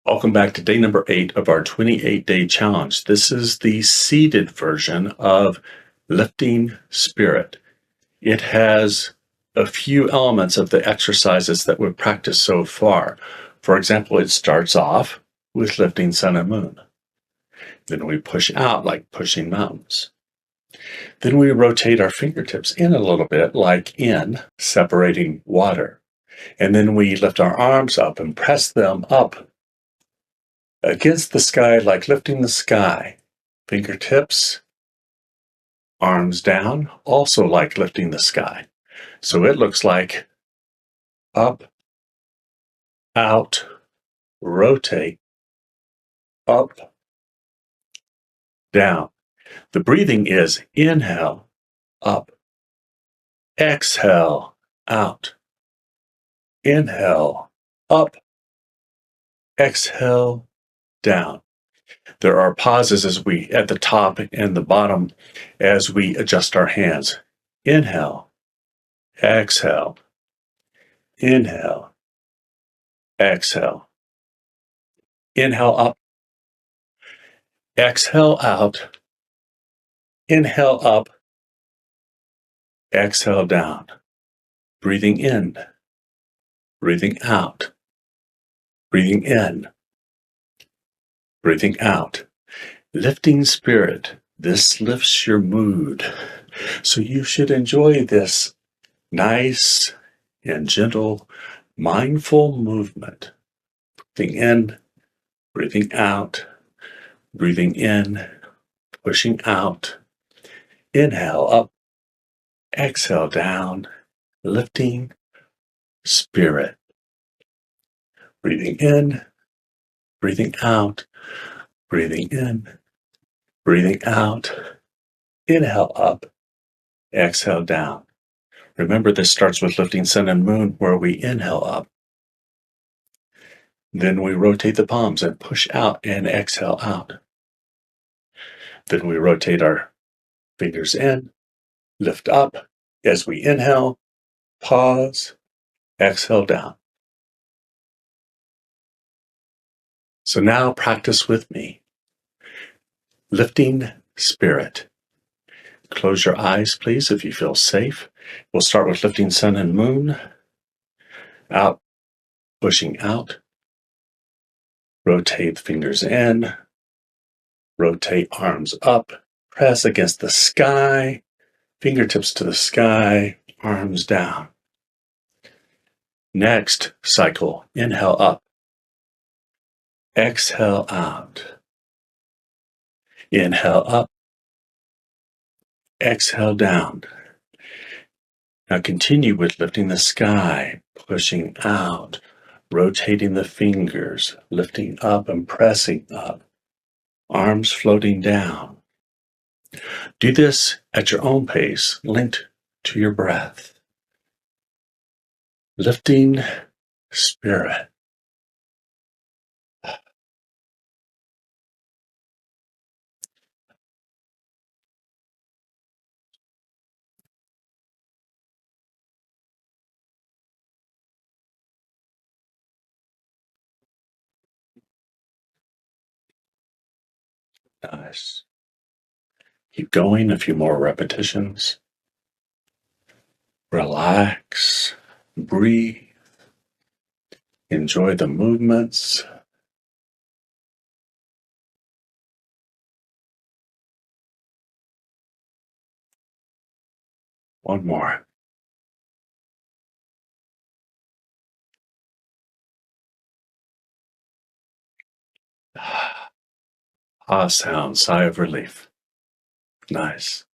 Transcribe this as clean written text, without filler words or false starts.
Welcome back to day number 8 of our 28-day challenge. This is the seated version of lifting spirit. It has a few elements of the exercises that we've practiced so far. For example, it starts off with lifting sun and moon. Then we push out like pushing mountains. Then we rotate our fingertips in a little bit like in separating water. And then we lift our arms up and press them up against the sky like lifting the sky. Fingertips, arms down, also like lifting the sky. So it looks like up, out, rotate, up, down. The breathing is inhale, up, exhale, out, inhale, up, exhale, down. There are pauses at the top and the bottom as we adjust our hands. Inhale, exhale, inhale, exhale. Inhale up, exhale out, inhale up, exhale down. Breathing in, breathing out, breathing in, breathing out. Lifting spirit. This lifts your mood. So you should enjoy this nice and gentle, mindful movement. Breathing in, breathing out, breathing in, pushing out. Inhale up, exhale down, lifting spirit. Breathing in, breathing out, breathing in, breathing out. Inhale up, exhale down. Remember, this starts with lifting sun and moon, where we inhale up. Then we rotate the palms and push out and exhale out. Then we rotate our fingers in, lift up as we inhale, pause, exhale down. So now practice with me. Lifting spirit. Close your eyes, please, if you feel safe. We'll start with lifting sun and moon. Out, pushing out. Rotate fingers in. Rotate arms up. Press against the sky. Fingertips to the sky. Arms down. Next cycle. Inhale up. Exhale out. Inhale up. Exhale down. Now continue with lifting the sky, pushing out, rotating the fingers, lifting up and pressing up, arms floating down. Do this at your own pace, linked to your breath. Lifting spirit. Nice. Keep going, a few more repetitions. Relax, breathe, enjoy the movements. One more. Ah sound, sigh of relief. Nice.